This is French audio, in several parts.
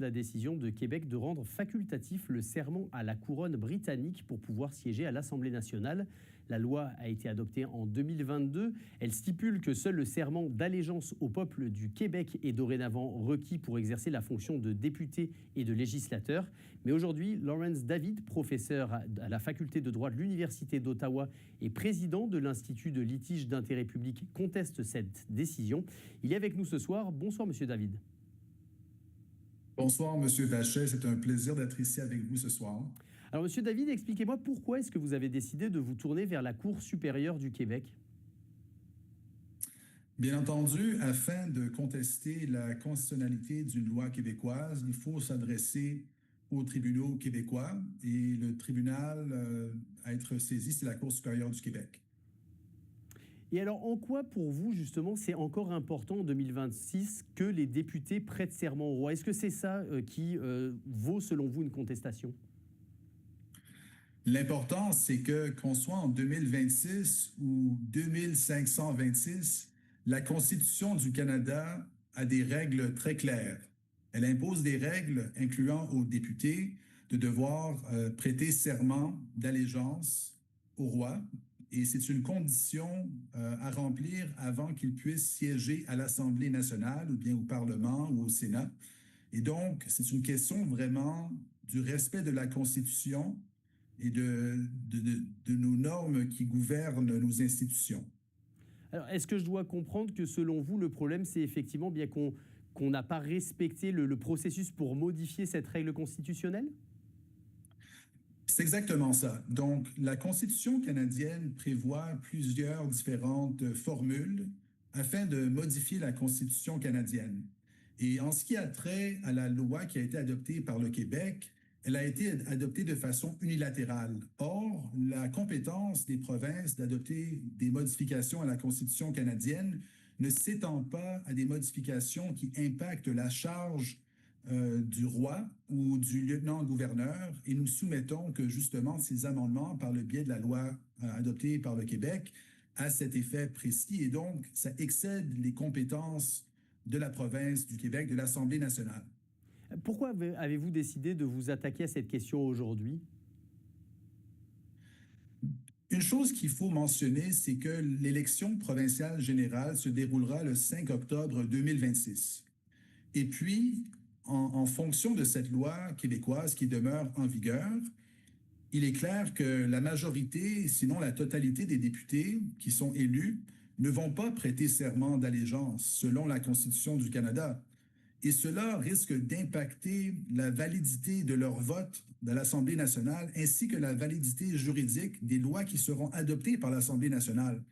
La décision de Québec de rendre facultatif le serment à la couronne britannique pour pouvoir siéger à l'Assemblée nationale. La loi a été adoptée en 2022. Elle stipule que seul le serment d'allégeance au peuple du Québec est dorénavant requis pour exercer la fonction de député et de législateur. Mais aujourd'hui, Lawrence David, professeur à la faculté de droit de l'Université d'Ottawa et président de l'Institut de litige d'intérêt public, conteste cette décision. Il est avec nous ce soir. Bonsoir, Monsieur David. Bonsoir, Monsieur Vachet. C'est un plaisir d'être ici avec vous ce soir. Alors, Monsieur David, expliquez-moi pourquoi est-ce que vous avez décidé de vous tourner vers la Cour supérieure du Québec? Bien entendu, afin de contester la constitutionnalité d'une loi québécoise, il faut s'adresser aux tribunaux québécois et le tribunal à être saisi, c'est la Cour supérieure du Québec. Et alors, en quoi, pour vous, justement, c'est encore important en 2026 que les députés prêtent serment au roi? Est-ce que c'est ça qui vaut, selon vous, une contestation? L'important, c'est que qu'on soit en 2026 ou 2526, la Constitution du Canada a des règles très claires. Elle impose des règles incluant aux députés de devoir prêter serment d'allégeance au roi, et c'est une condition à remplir avant qu'il puisse siéger à l'Assemblée nationale ou bien au Parlement ou au Sénat. Et donc, c'est une question vraiment du respect de la Constitution et de nos normes qui gouvernent nos institutions. Alors, est-ce que je dois comprendre que, selon vous, le problème, c'est effectivement bien qu'on n'a pas respecté le processus pour modifier cette règle constitutionnelle? C'est exactement ça. Donc, la Constitution canadienne prévoit plusieurs différentes formules afin de modifier la Constitution canadienne. Et en ce qui a trait à la loi qui a été adoptée par le Québec, elle a été adoptée de façon unilatérale. Or, la compétence des provinces d'adopter des modifications à la Constitution canadienne ne s'étend pas à des modifications qui impactent la charge du roi ou du lieutenant-gouverneur, et nous soumettons que justement ces amendements, par le biais de la loi adoptée par le Québec, a cet effet précis, et donc ça excède les compétences de la province du Québec, de l'Assemblée nationale. Pourquoi avez-vous décidé de vous attaquer à cette question aujourd'hui? Une chose qu'il faut mentionner, c'est que l'élection provinciale générale se déroulera le 5 octobre 2026. Et puis, en fonction de cette loi québécoise qui demeure en vigueur, il est clair que la majorité, sinon la totalité des députés qui sont élus, ne vont pas prêter serment d'allégeance selon la Constitution du Canada. Et cela risque d'impacter la validité de leur vote de l'Assemblée nationale ainsi que la validité juridique des lois qui seront adoptées par l'Assemblée nationale.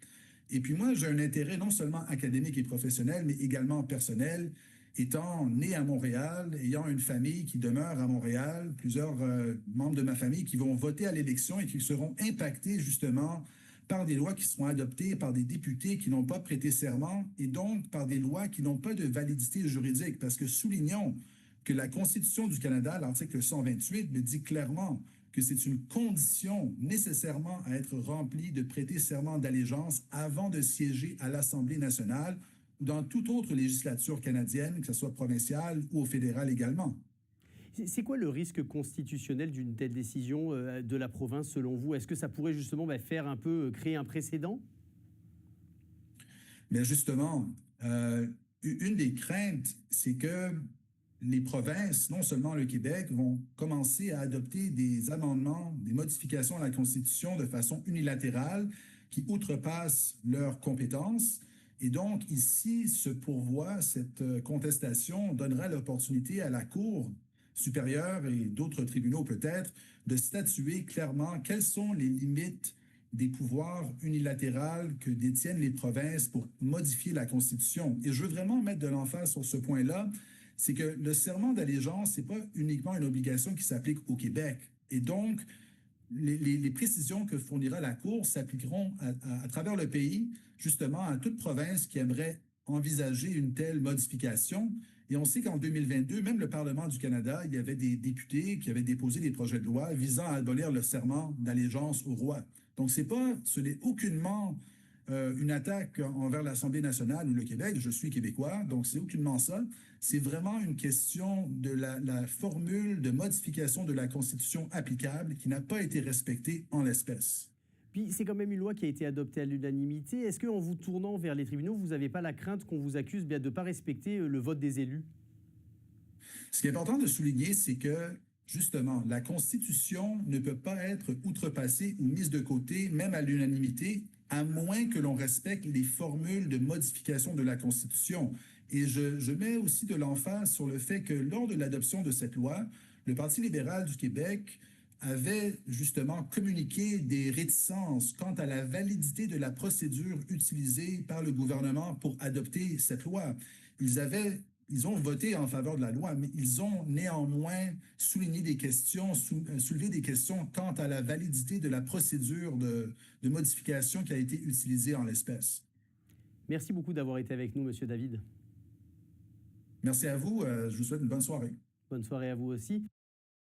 Et puis moi, j'ai un intérêt non seulement académique et professionnel, mais également personnel. Étant né à Montréal, ayant une famille qui demeure à Montréal, plusieurs membres de ma famille qui vont voter à l'élection et qui seront impactés justement par des lois qui seront adoptées par des députés qui n'ont pas prêté serment et donc par des lois qui n'ont pas de validité juridique. Parce que soulignons que la Constitution du Canada, l'article 128, me dit clairement que c'est une condition nécessairement à être remplie de prêter serment d'allégeance avant de siéger à l'Assemblée nationale ou dans toute autre législature canadienne, que ce soit provinciale ou au fédéral également. C'est quoi le risque constitutionnel d'une telle décision de la province, selon vous? Est-ce que ça pourrait justement faire un peu créer un précédent? Mais justement, une des craintes, c'est que les provinces, non seulement le Québec, vont commencer à adopter des amendements, des modifications à la Constitution de façon unilatérale qui outrepassent leurs compétences. Et donc, ici, ce pourvoi, cette contestation donnera l'opportunité à la Cour supérieure et d'autres tribunaux peut-être de statuer clairement quelles sont les limites des pouvoirs unilatéraux que détiennent les provinces pour modifier la Constitution. Et je veux vraiment mettre de l'emphase sur ce point-là, c'est que le serment d'allégeance, ce n'est pas uniquement une obligation qui s'applique au Québec. Et donc, les précisions que fournira la Cour s'appliqueront à travers le pays, justement, à toute province qui aimerait envisager une telle modification. Et on sait qu'en 2022, même le Parlement du Canada, il y avait des députés qui avaient déposé des projets de loi visant à abolir le serment d'allégeance au roi. Donc, ce n'est aucunement une attaque envers l'Assemblée nationale ou le Québec. Je suis québécois, donc c'est aucunement ça. c'est vraiment une question de la formule de modification de la Constitution applicable qui n'a pas été respectée en l'espèce. Puis c'est quand même une loi qui a été adoptée à l'unanimité. Est-ce qu'en vous tournant vers les tribunaux, vous n'avez pas la crainte qu'on vous accuse bien de ne pas respecter le vote des élus? Ce qui est important de souligner, c'est que, justement, la Constitution ne peut pas être outrepassée ou mise de côté, même à l'unanimité, à moins que l'on respecte les formules de modification de la Constitution. Et je mets aussi de l'emphase sur le fait que lors de l'adoption de cette loi, le Parti libéral du Québec avait justement communiqué des réticences quant à la validité de la procédure utilisée par le gouvernement pour adopter cette loi. Ils avaient ils ont voté en faveur de la loi, mais ils ont néanmoins souligné des questions, soulevé des questions quant à la validité de la procédure de modification qui a été utilisée en l'espèce. Merci beaucoup d'avoir été avec nous, Monsieur David. Merci à vous. Je vous souhaite une bonne soirée. Bonne soirée à vous aussi.